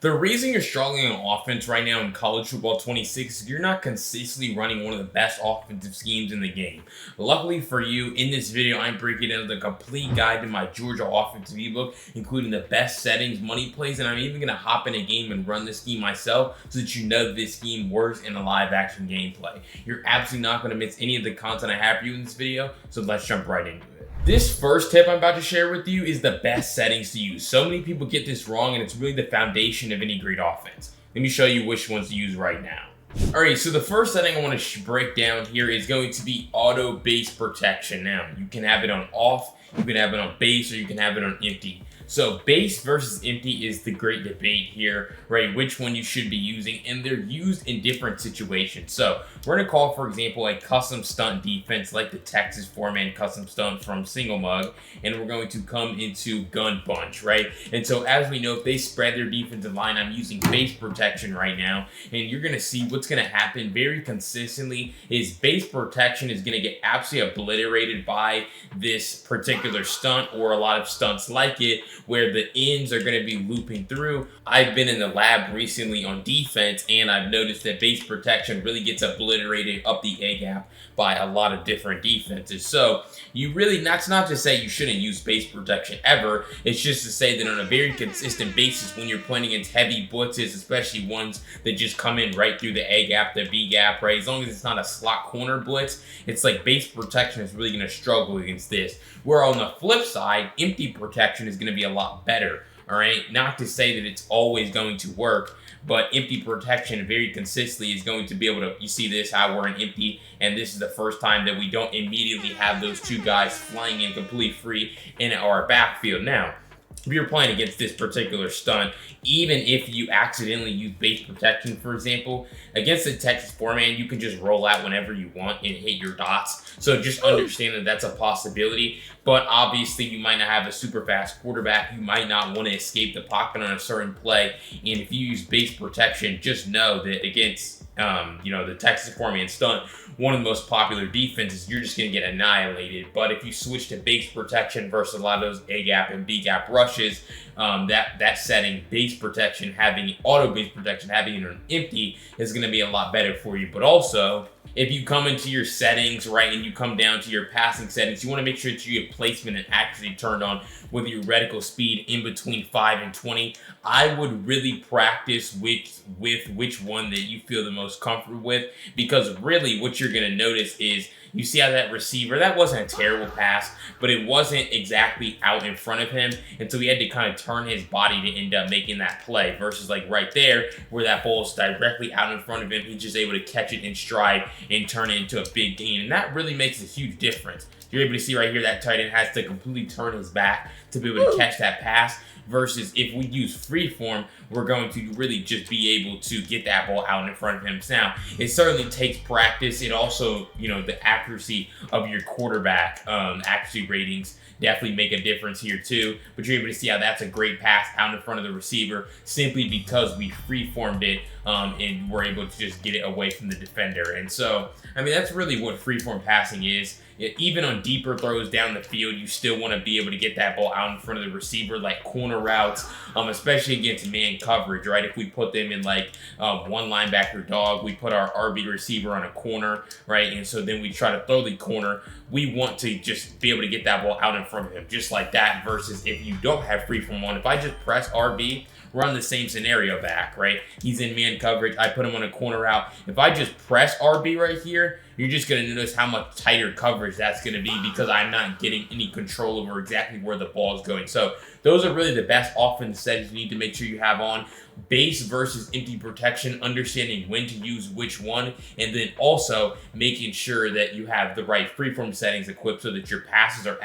The reason you're struggling on offense right now in college football 26 is you're not consistently running one of the best offensive schemes in the game. Luckily for you, in this video, I'm breaking down the complete guide to my Georgia offensive ebook, including the best settings, money plays, and I'm even going to hop in a game and run this scheme myself so that you know this scheme works in a live action gameplay. You're absolutely not going to miss any of the content I have for you in this video, so let's jump right into it. This first tip I'm about to share with you is the best settings to use. So many people get this wrong, and it's really the foundation of any great offense. Let me show you which ones to use right now. Alright, so the first setting I want to break down here is going to be auto base protection. Now, you can have it on off, you can have it on base, or you can have it on empty. So base versus empty is the great debate here, right? Which one you should be using, and they're used in different situations. So we're going to call, for example, a custom stunt defense like the Texas 4-man custom stunt from Single Mug, and we're going to come into gun bunch, right? And so as we know, if they spread their defensive line, I'm using base protection right now, and you're going to see what's going to happen very consistently is base protection is going to get absolutely obliterated by this particular stunt or a lot of stunts like it, where the ends are going to be looping through. I've been in the lab recently on defense, and I've noticed that base protection really gets obliterated up the A-gap by a lot of different defenses. So you really, that's not to say you shouldn't use base protection ever. It's just to say that on a very consistent basis, when you're playing against heavy blitzes, especially ones that just come in right through the A-gap, the B-gap, right? As long as it's not a slot corner blitz, it's like base protection is really going to struggle against this. Where on the flip side, empty protection is going to be a lot better. All right, not to say that it's always going to work, but empty protection very consistently is going to be able to, you see this, how we're in empty, and this is the first time that we don't immediately have those two guys flying in completely free in our backfield. Now, if you're playing against this particular stunt, even if you accidentally use base protection, for example, against the Texas 4-man, you can just roll out whenever you want and hit your dots. So just understand that that's a possibility. But obviously, you might not have a super fast quarterback. You might not want to escape the pocket on a certain play. And if you use base protection, just know that against the Texas 4-man stunt, one of the most popular defenses, you're just going to get annihilated. But if you switch to base protection versus a lot of those A-gap and B-gap rushes, that setting, base protection, having auto base protection, having it on empty is going to be a lot better for you. But also, if you come into your settings, right, and you come down to your passing settings, you want to make sure that you get placement and accuracy turned on with your reticle speed in between 5 and 20. I would really practice with which one that you feel the most comfortable with, because really what you're going to notice is you see how that receiver, that wasn't a terrible pass, but it wasn't exactly out in front of him, and so he had to kind of turn his body to end up making that play, versus like right there where that ball is directly out in front of him, he's just able to catch it in stride and turn it into a big gain, and that really makes a huge difference. You're able to see right here that tight end has to completely turn his back to be able to catch that pass, versus if we use freeform, we're going to really just be able to get that ball out in front of him. Now, it certainly takes practice. It also, the accuracy of your quarterback, accuracy ratings definitely make a difference here too. But you're able to see how that's a great pass out in front of the receiver simply because we freeformed it and we're able to just get it away from the defender. And so, I mean, that's really what freeform passing is. Even on deeper throws down the field, you still want to be able to get that ball out in front of the receiver, like corner routes, especially against man coverage, right? If we put them in like one linebacker dog, we put our RB receiver on a corner, right? And so then we try to throw the corner. We want to just be able to get that ball out in front of him, just like that, versus if you don't have freeform on, if I just press RB, run the same scenario back, right? He's in man coverage. I put him on a corner route. If I just press RB right here, you're just going to notice how much tighter coverage that's going to be because I'm not getting any control over exactly where the ball is going. So those are really the best offense settings you need to make sure you have on. Base versus empty protection, understanding when to use which one, and then also making sure that you have the right freeform settings equipped so that your passes are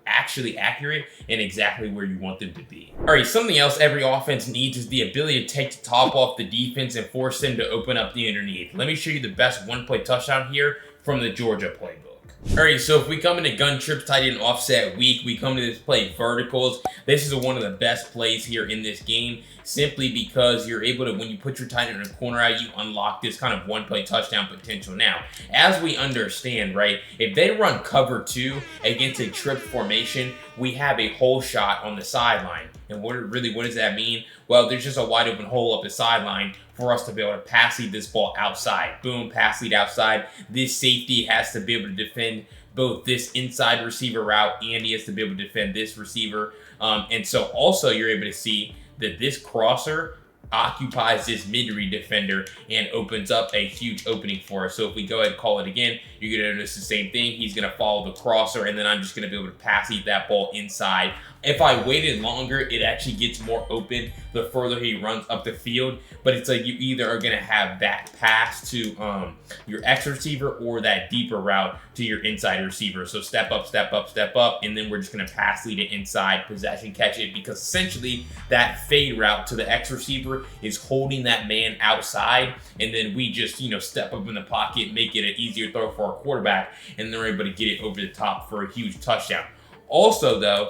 actually accurate and exactly where you want them to be. All right, something else every offense needs is the ability to take the top off the defense and force them to open up the underneath. Let me show you the best one-play touchdown here from the Georgia playbook. Alright, so if we come into gun trips, tight end offset weak, we come to this play verticals. This is one of the best plays here in this game. simply because you're able to, when you put your tight end in a corner route, you unlock this kind of one-play touchdown potential. Now, as we understand, right, if they run cover 2 against a trip formation, we have a hole shot on the sideline. And what does that mean? Well, there's just a wide open hole up the sideline for us to be able to pass lead this ball outside. Boom, pass lead outside. This safety has to be able to defend both this inside receiver route, and he has to be able to defend this receiver. And so also you're able to see that this crosser occupies this mid-read defender and opens up a huge opening for us. So if we go ahead and call it again, you're going to notice the same thing. He's going to follow the crosser, and then I'm just going to be able to pass lead that ball inside. If I waited longer, it actually gets more open the further he runs up the field. But it's like you either are going to have that pass to your X receiver or that deeper route to your inside receiver. So step up, step up, step up, and then we're just going to pass lead it inside, possession catch it, because essentially that fade route to the X receiver is holding that man outside, and then we just, step up in the pocket, make it an easier throw for our quarterback, and they're able to get it over the top for a huge touchdown. Also, though,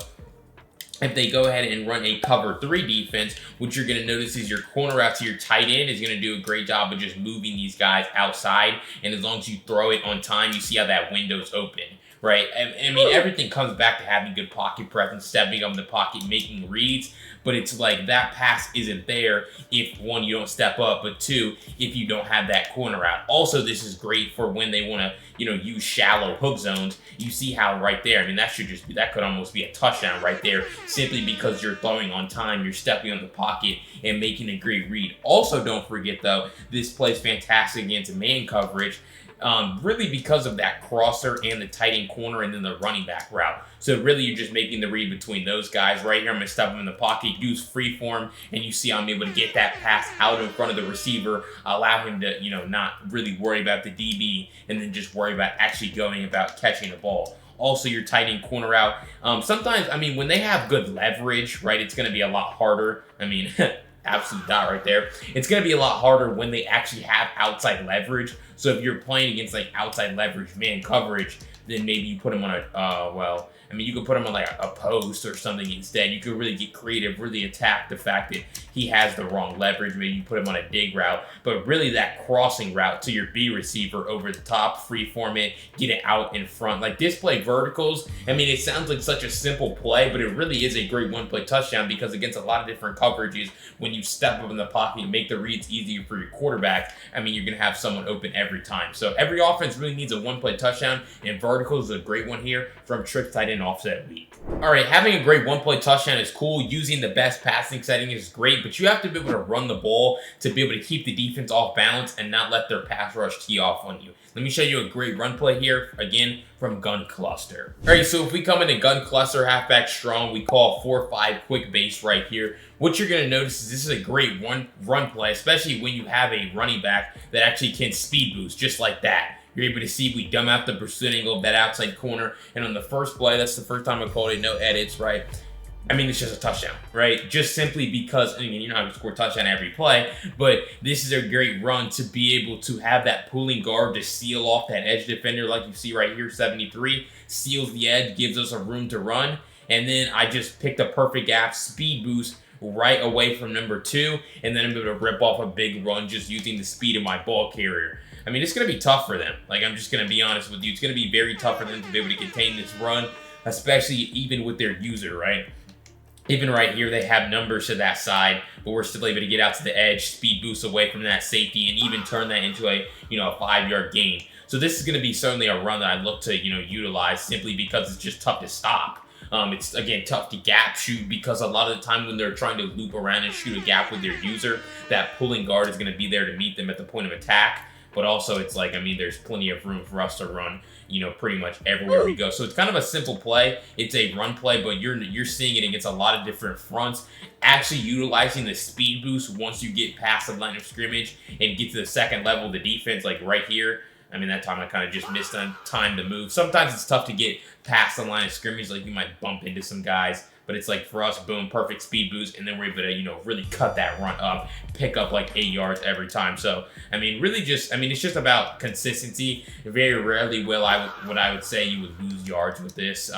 if they go ahead and run a cover 3 defense, what you're going to notice is your corner out to your tight end is going to do a great job of just moving these guys outside. And as long as you throw it on time, you see how that window's open, right? I mean, everything comes back to having good pocket presence, stepping up in the pocket, making reads. But it's like that pass isn't there if, 1, you don't step up, but 2, if you don't have that corner out. Also, this is great for when they want to, use shallow hook zones. You see how right there, I mean, that could almost be a touchdown right there, simply because you're throwing on time, you're stepping on the pocket and making a great read. Also, don't forget though, this plays fantastic against man coverage. Really because of that crosser and the tight end corner and then the running back route. So really you're just making the read between those guys. Right here I'm going to step them in the pocket, use free form, and you see I'm able to get that pass out in front of the receiver, allow him to, not really worry about the DB, and then just worry about actually going about catching the ball. Also, your tight end corner out. Sometimes, when they have good leverage, right, it's going to be a lot harder. Absolute dot right there. It's going to be a lot harder when they actually have outside leverage. So if you're playing against like outside leverage man coverage, then maybe you put them on you could put him on like a post or something instead. You could really get creative, really attack the fact that he has the wrong leverage. Maybe you put him on a dig route, but really that crossing route to your B receiver over the top, free form it, get it out in front. Like display verticals. It sounds like such a simple play, but it really is a great one-play touchdown because against a lot of different coverages, when you step up in the pocket and make the reads easier for your quarterback, you're going to have someone open every time. So every offense really needs a one-play touchdown, and verticals is a great one here from Trick Tight End Offset Week. All right, having a great one-play touchdown is cool. Using the best passing setting is great, but you have to be able to run the ball to be able to keep the defense off balance and not let their pass rush tee off on you. Let me show you a great run play here, again, from Gun Cluster. All right, so if we come into Gun Cluster, halfback strong, we call 4-5 quick base right here. What you're going to notice is this is a great run play, especially when you have a running back that actually can speed boost, just like that. You're able to see we dumb out the pursuit angle of that outside corner. And on the first play, that's the first time I called it, no edits, right? It's just a touchdown, right? Just simply because, you're not going to score a touchdown every play, but this is a great run to be able to have that pulling guard to seal off that edge defender like you see right here, 73, seals the edge, gives us a room to run. And then I just picked a perfect gap, speed boost right away from number 2, and then I'm able to rip off a big run just using the speed of my ball carrier. It's going to be tough for them. I'm just going to be honest with you. It's going to be very tough for them to be able to contain this run, especially even with their user, right? Even right here, they have numbers to that side, but we're still able to get out to the edge, speed boost away from that safety, and even turn that into a 5-yard gain. So this is going to be certainly a run that I look to, utilize simply because it's just tough to stop. It's, again, tough to gap shoot because a lot of the time when they're trying to loop around and shoot a gap with their user, that pulling guard is going to be there to meet them at the point of attack. But also it's like, there's plenty of room for us to run, pretty much everywhere we go. So it's kind of a simple play. It's a run play, but you're seeing it against a lot of different fronts. Actually utilizing the speed boost once you get past the line of scrimmage and get to the second level of the defense, like right here. That time I kind of just missed on time to move. Sometimes it's tough to get past the line of scrimmage, like you might bump into some guys. But it's like for us, boom, perfect speed boost, and then we're able to, really cut that run up, pick up like 8 yards every time. So, really just, it's just about consistency. Very rarely will what I would say you would lose yards with this.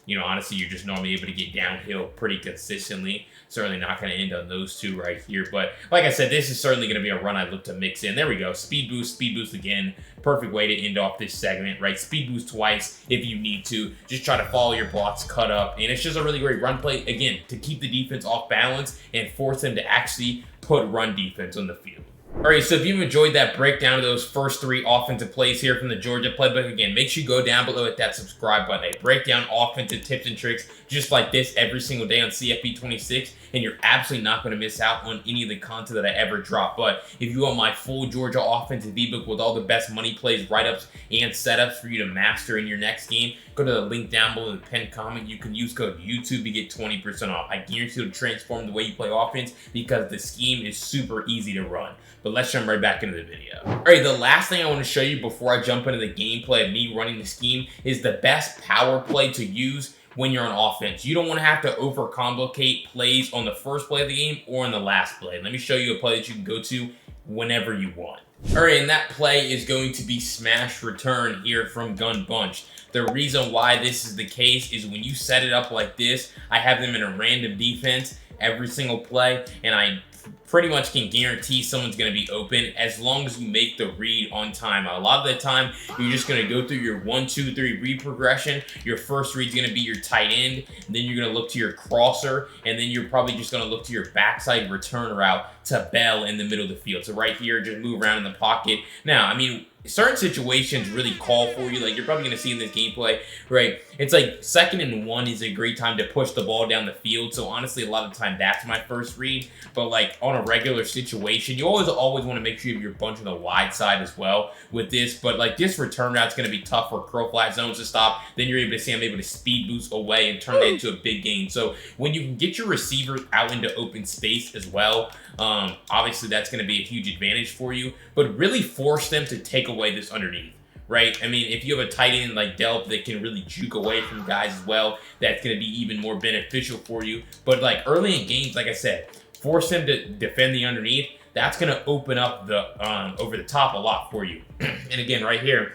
you know, honestly, you're just normally able to get downhill pretty consistently. Certainly not going to end on those two right here. But like I said, this is certainly going to be a run I look to mix in. There we go. Speed boost again. Perfect way to end off this segment, right? Speed boost twice if you need to. Just try to follow your blocks, cut up. And it's just a really great run play, again, to keep the defense off balance and force them to actually put run defense on the field. All right, so if you've enjoyed that breakdown of those first 3 offensive plays here from the Georgia playbook, again, make sure you go down below at that subscribe button. I break down offensive tips and tricks just like this every single day on CFB 26, and you're absolutely not going to miss out on any of the content that I ever drop. But if you want my full Georgia offensive ebook with all the best money plays, write-ups, and setups for you to master in your next game, go to the link down below in the pinned comment. You can use code YouTube to get 20% off. I guarantee it'll transform the way you play offense because the scheme is super easy to run. But let's jump right back into the video. All right, the last thing I want to show you before I jump into the gameplay of me running the scheme is the best power play to use when you're on offense. You don't want to have to overcomplicate plays on the first play of the game or on the last play. Let me show you a play that you can go to whenever you want. All right, and that play is going to be smash return here from Gun Bunch. The reason why this is the case is when you set it up like this, I have them in a random defense every single play, and I pretty much can guarantee someone's going to be open as long as you make the read on time. A lot of the time, you're just going to go through your 1, 2, 3 read progression. Your first read is going to be your tight end. Then you're going to look to your crosser. And then you're probably just going to look to your backside return route to Bell in the middle of the field. So right here, just move around in the pocket. Now, I mean, certain situations really call for you. Like you're probably going to see in this gameplay, right? It's like 2nd and 1 is a great time to push the ball down the field. So honestly, a lot of the time that's my first read. But like on a regular situation, you always want to make sure you have your bunch on the wide side as well with this. But like this return route's going to be tough for curl flat zones to stop. Then you're able to see I'm able to speed boost away and turn that into a big gain. So when you can get your receivers out into open space as well, obviously that's going to be a huge advantage for you. But really force them to take away this underneath. Right? I mean, if you have a tight end like Delp that can really juke away from guys as well, that's going to be even more beneficial for you. But like early in games, like I said, force them to defend the underneath. That's going to open up the over the top a lot for you. And again, right here,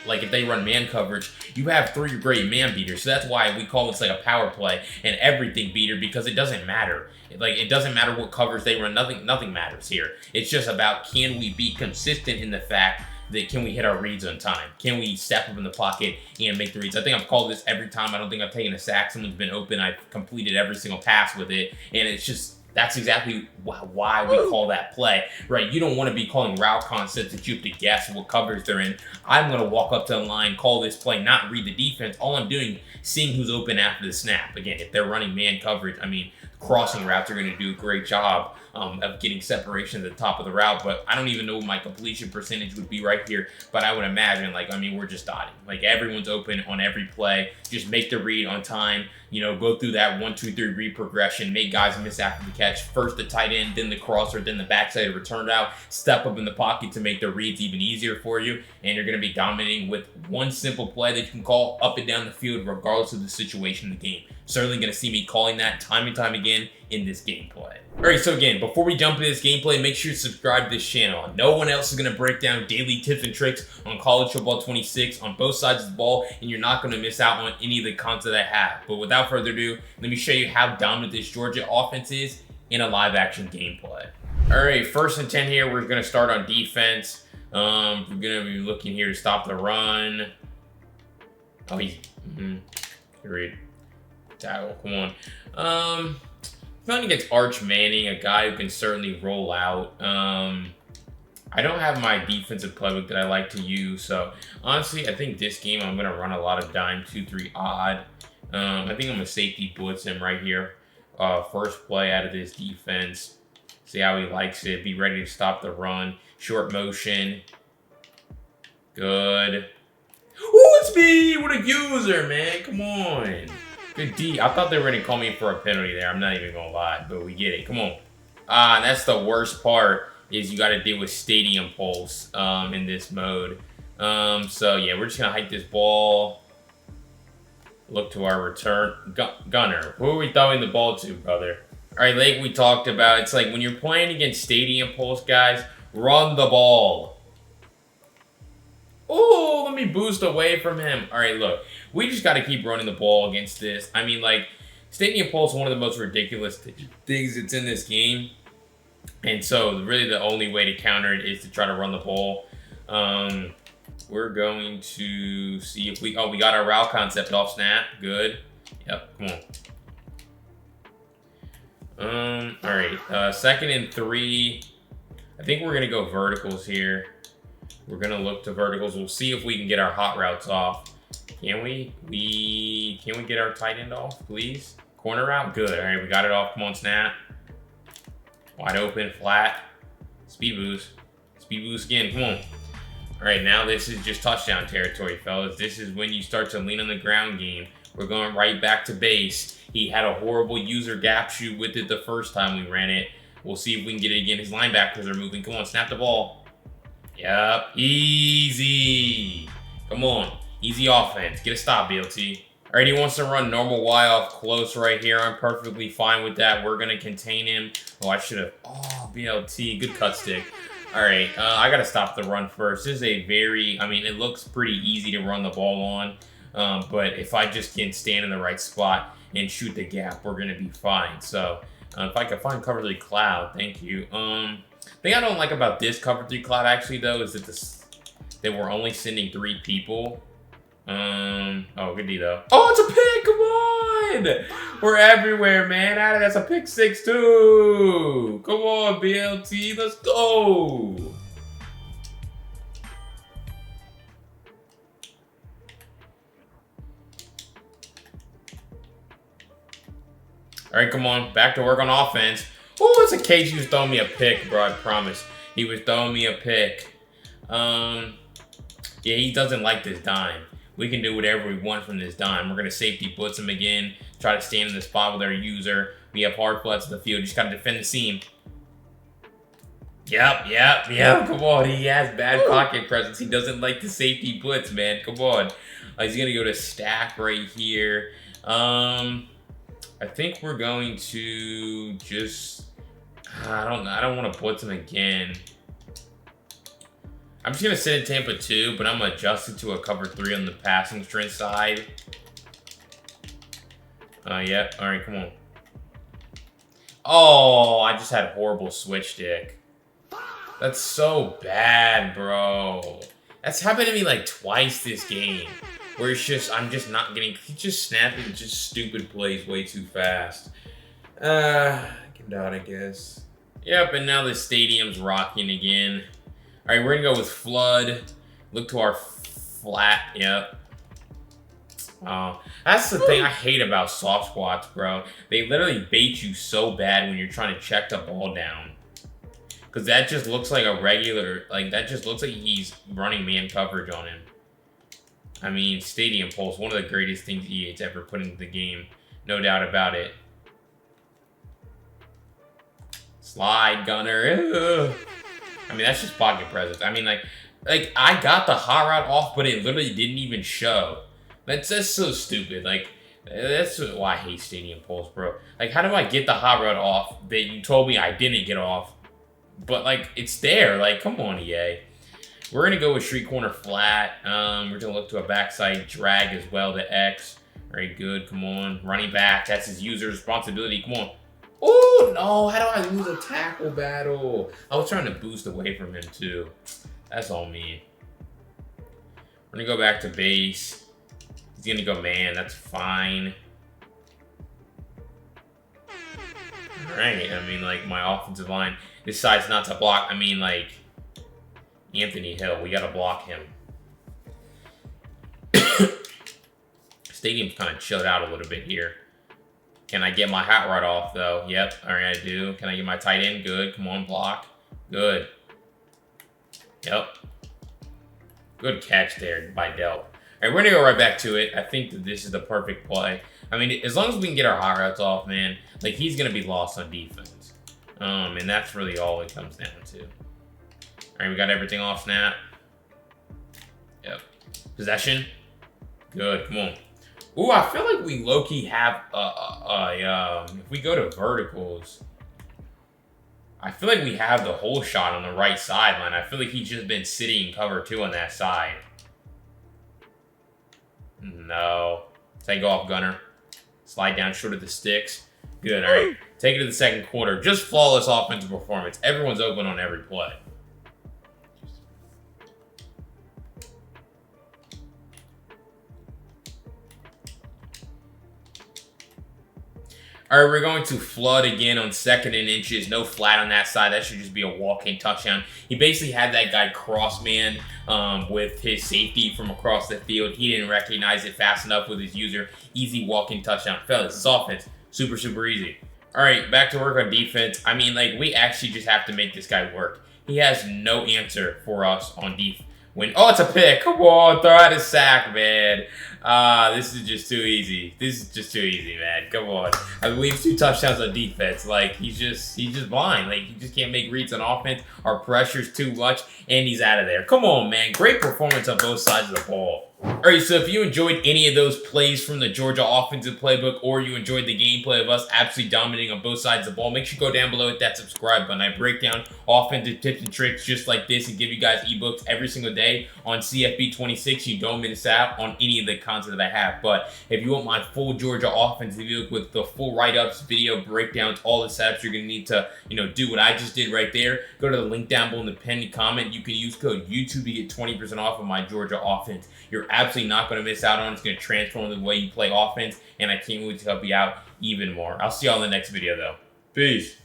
like if they run man coverage, you have 3 great man beaters. So that's why we call this like a power play and everything beater, because it doesn't matter. Like it doesn't matter what covers they run. Nothing matters here. It's just about, can we be consistent in the fact that can we hit our reads on time? Can we step up in the pocket and make the reads? I think I've called this every time. I don't think I've taken a sack. Someone's been open. I've completed every single pass with it. And it's just, that's exactly why we call that play, right? You don't want to be calling route concepts that you have to guess what covers they're in. I'm going to walk up to the line, call this play, not read the defense. All I'm doing, seeing who's open after the snap. Again, if they're running man coverage, I mean, crossing routes are going to do a great job of getting separation at the top of the route, but I don't even know what my completion percentage would be right here, but I would imagine, like, I mean, we're just dotting. Like, everyone's open on every play. Just make the read on time, you know, go through that 1, 2, 3 read progression, make guys miss after the catch. First the tight end, then the crosser, then the backside return route. Step up in the pocket to make the reads even easier for you, and you're going to be dominating with one simple play that you can call up and down the field regardless of the situation in the game. Certainly going to see me calling that time and time again in this gameplay. Alright, so again, before we jump into this gameplay, make sure to subscribe to this channel. No one else is going to break down daily tips and tricks on College Football 26 on both sides of the ball, and you're not going to miss out on any of the content I have. But without further ado, let me show you how dominant this Georgia offense is in a live action gameplay. Alright, 1st and 10 here, we're going to start on defense. We're going to be looking here to stop the run. Oh, he's... Read. Tackle, come on. Playing against Arch Manning, a guy who can certainly roll out. I don't have my defensive playbook that I like to use, so honestly, I think this game I'm going to run a lot of dime 2-3 odd. I think I'm going to safety blitz him right here. First play out of this defense. See how he likes it. Be ready to stop the run. Short motion. Good. Ooh, it's me! What a user, man. Come on. Good D. I thought they were going to call me for a penalty there. I'm not even going to lie, but we get it. Come on. That's the worst part, is you got to deal with stadium pulse in this mode. So, yeah, we're just going to hike this ball. Look to our return. Gunner. Who are we throwing the ball to, brother? All right, like we talked about, it's like when you're playing against stadium pulse, guys, run the ball. Oh, let me boost away from him. All right, look. We just got to keep running the ball against this. I mean, like, Stadium Pulse is one of the most ridiculous things that's in this game. And so, really, the only way to counter it is to try to run the ball. We're going to see if we... Oh, we got our route concept off snap. Good. Yep, come on. All right. 2nd and 3. I think we're going to go verticals here. We're going to look to verticals. We'll see if we can get our hot routes off. Can we? Can we get our tight end off, please? Corner route? Good. All right, we got it off. Come on, snap. Wide open, flat. Speed boost. Speed boost again. Come on. All right, now this is just touchdown territory, fellas. This is when you start to lean on the ground game. We're going right back to base. He had a horrible user gap shoot with it the first time we ran it. We'll see if we can get it again. His linebackers are moving. Come on, snap the ball. Yep, easy. Come on, easy offense. Get a stop, BLT. All right, he wants to run normal Y off close right here. I'm perfectly fine with that. We're going to contain him. Oh, I should have. Oh, BLT, good cut stick. All right, I got to stop the run first. This is a very, I mean, it looks pretty easy to run the ball on. But if I just can stand in the right spot and shoot the gap, we're going to be fine. So if I can find cover 3 cloud, thank you. Thing I don't like about this cover 3 cloud actually though is that we're only sending 3 people. Oh, good D though. Oh, it's a pick! Come on! We're everywhere, man. That's a pick 6 too. Come on, BLT, let's go. All right, come on, back to work on offense. Oh, it's a case he was throwing me a pick, bro, I promise. He was throwing me a pick. Yeah, he doesn't like this dime. We can do whatever we want from this dime. We're going to safety blitz him again, try to stand in the spot with our user. We have hard flats of the field, just got to defend the seam. Yep, come on. He has bad pocket presence. He doesn't like the safety blitz, man. Come on. He's going to go to stack right here. I think we're going to just... I don't want to blitz him again. I'm just going to sit in Tampa 2, but I'm going to adjust it to a cover 3 on the passing strength side. Yeah. All right, come on. Oh, I just had horrible switch stick. That's so bad, bro. That's happened to me like twice this game. Where it's just, I'm just not getting, he's just snapping just stupid plays way too fast. Get out, I guess. Yep, and now the stadium's rocking again. All right, we're gonna go with flood. Look to our flat, yep. That's the thing I hate about soft squats, bro. They literally bait you so bad when you're trying to check the ball down. Because that just looks like a regular, like that just looks like he's running man coverage on him. I mean, Stadium Pulse, one of the greatest things EA's ever put into the game. No doubt about it. Slide, Gunner. Ugh. I mean, that's just pocket presence. I mean, like I got the hot route off, but it literally didn't even show. That's so stupid. Like, that's why I hate Stadium Pulse, bro. Like, how do I get the hot route off that you told me I didn't get off? But, like, it's there. Like, come on, EA. We're going to go with street corner flat. We're going to look to a backside drag as well to X. Very good. Come on. Running back. That's his user's responsibility. Come on. Oh, no. How do I lose a tackle battle? I was trying to boost away from him, too. That's all me. We're going to go back to base. He's going to go man. That's fine. All right. I mean, like, my offensive line decides not to block. I mean, like, Anthony Hill. We got to block him. Stadium's kind of chilled out a little bit here. Can I get my hot rod off, though? Yep. All right, I do. Can I get my tight end? Good. Come on, block. Good. Yep. Good catch there by Delp. All right, we're going to go right back to it. I think that this is the perfect play. I mean, as long as we can get our hot routes off, man, like, he's going to be lost on defense. And that's really all it comes down to. All right, we got everything off snap. Yep. Possession. Good. Come on. Ooh, I feel like we low-key have, if we go to verticals, I feel like we have the whole shot on the right sideline. I feel like he's just been sitting in cover 2 on that side. No. Take off, Gunner. Slide down short of the sticks. Good, all right. Take it to the second quarter. Just flawless offensive performance. Everyone's open on every play. All right, we're going to flood again on 2nd and inches. No flat on that side. That should just be a walk-in touchdown. He basically had that guy cross man with his safety from across the field. He didn't recognize it fast enough with his user. Easy walk-in touchdown. Fellas, this offense, super, super easy. All right, back to work on defense. I mean, like, we actually just have to make this guy work. He has no answer for us on defense. Oh, it's a pick. Come on, throw out a sack, man. This is just too easy. This is just too easy, man. Come on. I believe 2 touchdowns on defense. Like, he's just blind. Like, he just can't make reads on offense. Our pressure's too much, and he's out of there. Come on, man. Great performance on both sides of the ball. All right, so if you enjoyed any of those plays from the Georgia offensive playbook, or you enjoyed the gameplay of us absolutely dominating on both sides of the ball, make sure you go down below, hit that subscribe button. I break down offensive tips and tricks just like this and give you guys ebooks every single day on CFB 26. You don't miss out on any of the content that I have. But if you want my full Georgia offensive ebook with the full write-ups, video breakdowns, all the setups you're going to need to, do what I just did right there, go to the link down below in the pinned comment. You can use code YouTube to get 20% off of my Georgia offense. You're absolutely not going to miss out on it. It's going to transform the way you play offense, and I can't wait to help you out even more. I'll see y'all in the next video, though. Peace.